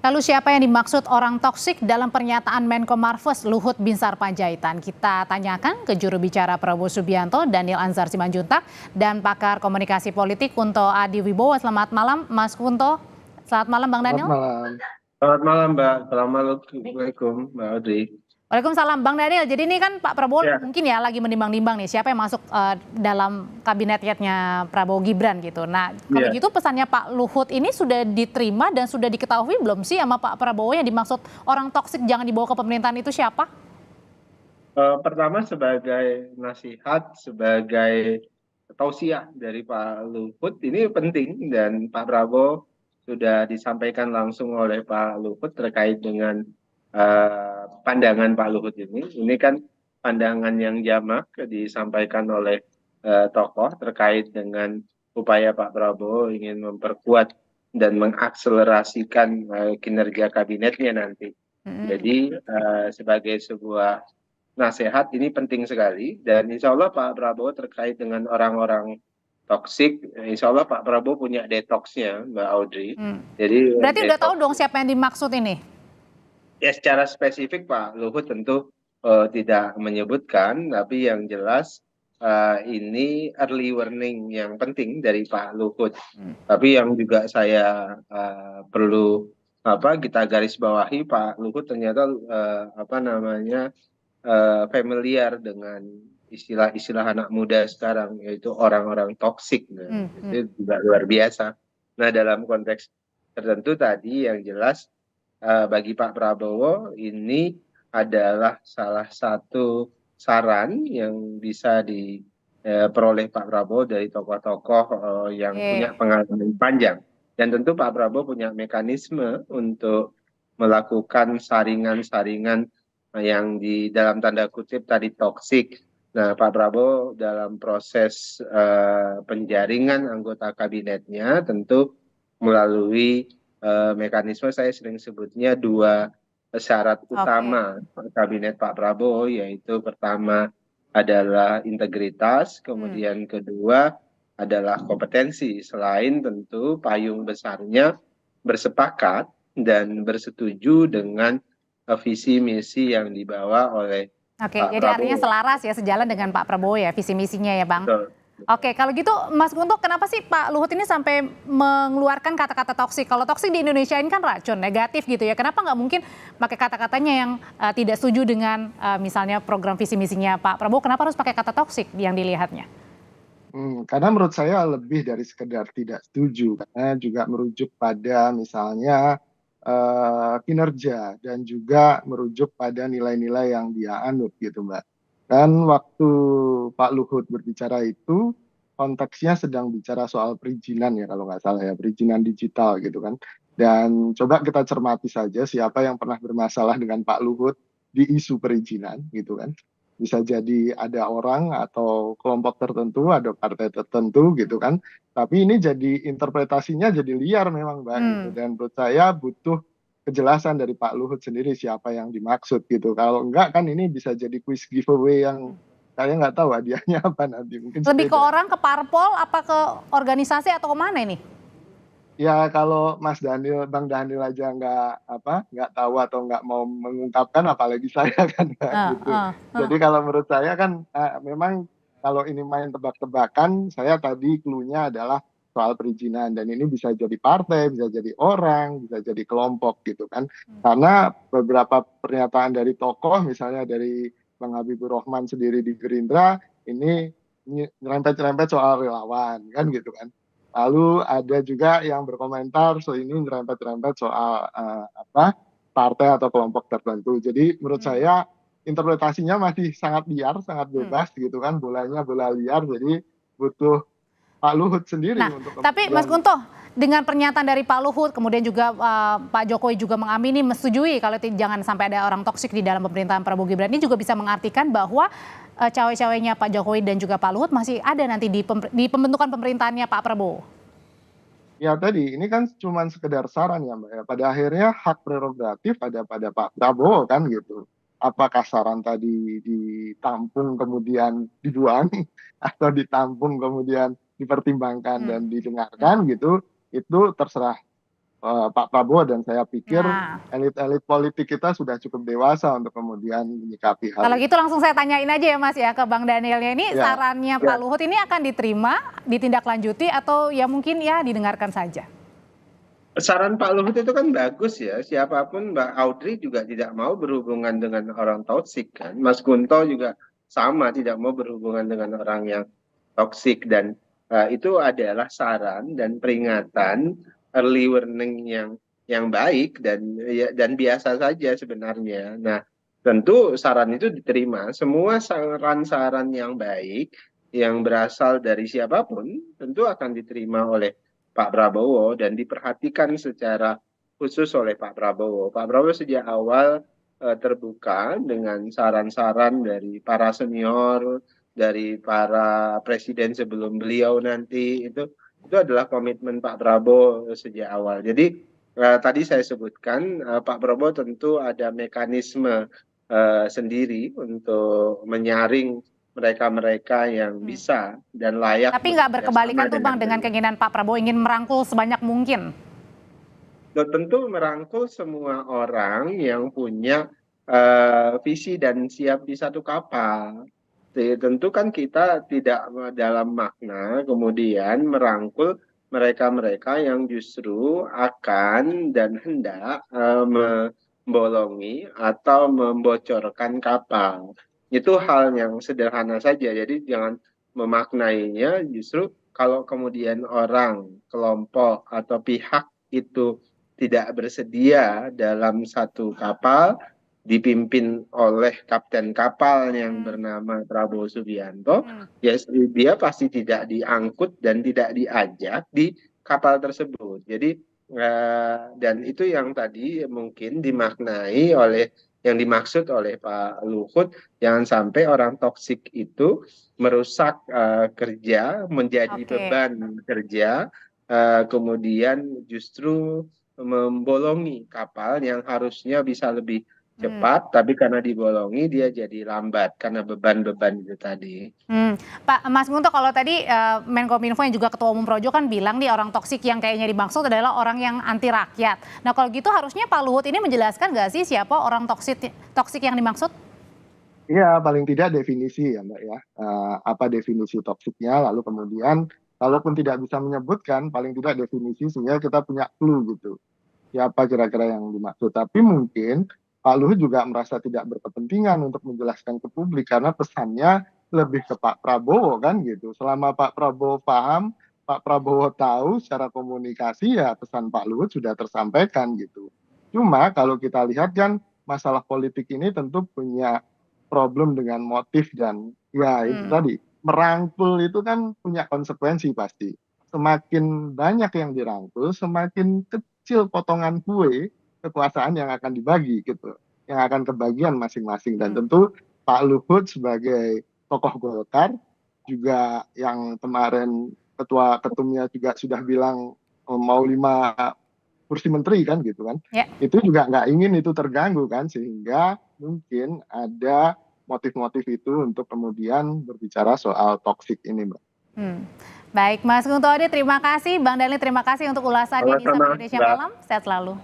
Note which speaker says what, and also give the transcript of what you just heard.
Speaker 1: Lalu siapa yang dimaksud orang toksik dalam pernyataan Menko Marves Luhut Binsar Panjaitan? Kita tanyakan ke juru bicara Prabowo Subianto, Daniel Anzar Simanjuntak, dan pakar komunikasi politik Kunto Adi Wibowo. Selamat malam, Mas Kunto. Selamat malam, Bang
Speaker 2: Selamat
Speaker 1: Daniel.
Speaker 2: malam.
Speaker 3: Selamat malam, Mbak. Assalamualaikum, Mbak Audrey.
Speaker 1: Waalaikumsalam, Bang Daniel. Jadi ini kan Pak Prabowo
Speaker 3: Ya.
Speaker 1: mungkin ya lagi menimbang-nimbang nih siapa yang masuk dalam kabinetnya Prabowo Gibran gitu. Nah, kalau
Speaker 3: Ya.
Speaker 1: gitu pesannya Pak Luhut ini sudah diterima dan sudah diketahui belum sih sama Pak Prabowo yang dimaksud orang toksik jangan dibawa ke pemerintahan itu siapa?
Speaker 3: Pertama sebagai nasihat, sebagai tausiah dari Pak Luhut ini penting dan Pak Prabowo sudah disampaikan langsung oleh Pak Luhut terkait dengan pandangan Pak Luhut ini. Ini kan pandangan yang jamak disampaikan oleh tokoh terkait dengan upaya Pak Prabowo ingin memperkuat dan mengakselerasikan kinerja kabinetnya nanti. Jadi sebagai sebuah nasihat ini penting sekali dan insya Allah Pak Prabowo terkait dengan orang-orang toksik, insya Allah Pak Prabowo punya detoxnya, Mbak Audrey. Jadi
Speaker 1: Berarti udah tahu
Speaker 3: detox
Speaker 1: dong siapa yang dimaksud ini?
Speaker 3: ya secara spesifik Pak Luhut tentu tidak menyebutkan, tapi yang jelas ini early warning yang penting dari Pak Luhut. Tapi yang juga saya perlu kita garis bawahi, Pak Luhut ternyata familiar dengan istilah-istilah anak muda sekarang, yaitu orang-orang toksik. Nah, itu juga luar biasa. Nah, dalam konteks tertentu tadi yang jelas bagi Pak Prabowo ini adalah salah satu saran yang bisa diperoleh Pak Prabowo dari tokoh-tokoh yang punya pengalaman panjang. Dan tentu Pak Prabowo punya mekanisme untuk melakukan saringan-saringan yang di dalam tanda kutip tadi toksik. Nah, Pak Prabowo dalam proses penjaringan anggota kabinetnya tentu melalui mekanisme saya sering sebutnya dua syarat utama kabinet Pak Prabowo, yaitu pertama adalah integritas, kemudian kedua adalah kompetensi. Selain tentu payung besarnya bersepakat dan bersetuju dengan visi misi yang dibawa oleh
Speaker 1: Oke,
Speaker 3: Pak
Speaker 1: jadi artinya
Speaker 3: Prabowo.
Speaker 1: selaras ya, sejalan dengan Pak Prabowo ya, visi misinya ya, Bang.
Speaker 3: Betul.
Speaker 1: Oke, kalau gitu Mas Guntur, kenapa sih Pak Luhut ini sampai mengeluarkan kata-kata toksik? Kalau toksik di Indonesia ini kan racun, negatif gitu ya. Kenapa nggak mungkin pakai kata-katanya yang tidak setuju dengan misalnya program visi misinya Pak Prabowo? Kenapa harus pakai kata toksik yang dilihatnya?
Speaker 2: Karena menurut saya lebih dari sekedar tidak setuju, karena juga merujuk pada misalnya kinerja dan juga merujuk pada nilai-nilai yang dia anut gitu, Mbak. Dan waktu Pak Luhut berbicara itu konteksnya sedang bicara soal perizinan ya kalau nggak salah ya, perizinan digital gitu kan. Dan coba kita cermati saja siapa yang pernah bermasalah dengan Pak Luhut di isu perizinan gitu kan. Bisa jadi ada orang atau kelompok tertentu, ada partai tertentu gitu kan. Tapi ini jadi interpretasinya jadi liar memang Mbak gitu. Dan menurut saya butuh kejelasan dari Pak Luhut sendiri siapa yang dimaksud gitu. Kalau enggak kan ini bisa jadi quiz giveaway yang saya nggak tahu hadiahnya apa nanti. Mungkin
Speaker 1: Lebih ke
Speaker 2: sepeda.
Speaker 1: orang, ke parpol, apa ke organisasi atau kemana ini?
Speaker 2: Ya kalau Bang Daniel aja nggak tahu atau nggak mau mengungkapkan, apalagi saya kan Mbak, gitu. Jadi kalau menurut saya kan memang kalau ini main tebak-tebakan, saya tadi clue-nya adalah soal perizinan dan ini bisa jadi partai, bisa jadi orang, bisa jadi kelompok gitu kan. Karena beberapa pernyataan dari tokoh, misalnya dari Bang Habibur Rahman sendiri di Gerindra, ini nyerempet-nyerempet soal relawan kan gitu kan. Lalu ada juga yang berkomentar ini nyerempet-nyerempet soal partai atau kelompok tertentu. Jadi menurut saya interpretasinya masih sangat liar, sangat bebas gitu kan, bolanya bola liar. Jadi butuh Pak Luhut sendiri
Speaker 1: Nah,
Speaker 2: untuk
Speaker 1: tapi Mas
Speaker 2: kemudian.
Speaker 1: Kunto, dengan pernyataan dari Pak Luhut, kemudian juga Pak Jokowi juga mengamini, menyetujui kalau jangan sampai ada orang toksik di dalam pemerintahan Prabowo Gibran, ini juga bisa mengartikan bahwa cawe-cawenya Pak Jokowi dan juga Pak Luhut masih ada nanti di pembentukan pemerintahannya Pak Prabowo.
Speaker 2: Ya tadi, ini kan cuma sekedar saran ya Mbak ya. Pada akhirnya hak prerogatif ada pada Pak Prabowo kan gitu. Apakah saran tadi ditampung kemudian dibuang atau ditampung kemudian dipertimbangkan dan didengarkan gitu, itu terserah Pak Prabowo, dan saya pikir
Speaker 1: Nah,
Speaker 2: elit-elit politik kita sudah cukup dewasa untuk kemudian menyikapi hal
Speaker 1: kalau
Speaker 2: itu.
Speaker 1: gitu langsung saya tanyain aja ya Mas ya ke Bang Danielnya, ini
Speaker 2: Ya,
Speaker 1: sarannya Pak
Speaker 3: Ya,
Speaker 1: Luhut ini akan diterima, ditindaklanjuti atau ya mungkin ya didengarkan saja?
Speaker 3: saran Pak Luhut itu kan bagus ya. Siapapun, Mbak Audrey juga tidak mau berhubungan dengan orang toksik kan. Mas Gunto juga sama, tidak mau berhubungan dengan orang yang toksik, dan itu adalah saran dan peringatan, early warning yang baik, dan ya, dan biasa saja sebenarnya. Nah, tentu saran itu diterima. Semua saran-saran yang baik yang berasal dari siapapun tentu akan diterima oleh Pak Prabowo dan diperhatikan secara khusus oleh Pak Prabowo. Pak Prabowo sejak awal terbuka dengan saran-saran dari para senior, dari para presiden sebelum beliau nanti. Itu adalah komitmen Pak Prabowo sejak awal. Jadi tadi saya sebutkan, Pak Prabowo tentu ada mekanisme sendiri untuk menyaring mereka-mereka yang
Speaker 1: Hmm.
Speaker 3: bisa dan layak
Speaker 1: Tapi nggak
Speaker 3: bekerja sama
Speaker 1: berkebalikan tuh
Speaker 3: dengan
Speaker 1: Bang dengan
Speaker 3: beliau.
Speaker 1: keinginan Pak Prabowo ingin merangkul sebanyak mungkin.
Speaker 3: Tentu merangkul semua orang yang punya visi dan siap di satu kapal. Tentu kan kita tidak dalam makna kemudian merangkul mereka-mereka yang justru akan dan hendak membolongi atau membocorkan kapal. Itu hal yang sederhana saja. Jadi jangan memaknainya justru kalau kemudian orang, kelompok, atau pihak itu tidak bersedia dalam satu kapal dipimpin oleh kapten kapal yang
Speaker 1: Hmm.
Speaker 3: bernama Prabowo Subianto,
Speaker 1: Hmm.
Speaker 3: ya dia pasti tidak diangkut dan tidak diajak di kapal tersebut. Jadi dan itu yang tadi mungkin dimaknai oleh, yang dimaksud oleh Pak Luhut, jangan sampai orang toksik itu merusak kerja, menjadi
Speaker 1: Oke.
Speaker 3: beban kerja, kemudian justru membolongi kapal yang harusnya bisa lebih
Speaker 1: Hmm.
Speaker 3: cepat, tapi karena dibolongi dia jadi lambat karena beban-beban itu tadi.
Speaker 1: Hmm. Pak Mas Gunto, kalau tadi Menkominfo yang juga Ketua Umum Projo kan bilang nih orang toksik yang kayaknya dimaksud adalah orang yang anti rakyat. Nah kalau gitu harusnya Pak Luhut ini menjelaskan nggak sih siapa orang toksik yang dimaksud?
Speaker 2: iya, paling tidak definisi ya Mbak ya. Apa definisi toksiknya, lalu kemudian kalaupun tidak bisa menyebutkan, paling tidak definisi sehingga kita punya clue gitu. Siapa kira-kira yang dimaksud. Tapi mungkin Pak Luhut juga merasa tidak berkepentingan untuk menjelaskan ke publik karena pesannya lebih ke Pak Prabowo kan gitu. Selama Pak Prabowo paham, Pak Prabowo tahu secara komunikasi, ya pesan Pak Luhut sudah tersampaikan gitu. Cuma kalau kita lihat kan masalah politik ini tentu punya problem dengan motif, dan ya itu
Speaker 1: Hmm.
Speaker 2: tadi, merangkul itu kan punya konsekuensi pasti. Semakin banyak yang dirangkul, semakin kecil potongan kue kekuasaan yang akan dibagi gitu, yang akan kebagian masing-masing. Dan
Speaker 1: Hmm.
Speaker 2: tentu Pak Luhut sebagai tokoh Golkar juga, yang kemarin ketua ketumnya juga sudah bilang mau 5 kursi menteri kan gitu kan,
Speaker 1: Ya.
Speaker 2: itu juga nggak ingin itu terganggu kan, sehingga mungkin ada motif-motif itu untuk kemudian berbicara soal toksik ini, Mbak.
Speaker 1: Hmm. Baik Mas Gunto, terima kasih. Bang Daniel terima kasih untuk ulasannya di Sapa
Speaker 3: Sama-sama,
Speaker 1: Indonesia
Speaker 3: Mbak.
Speaker 1: Malam. Sehat selalu.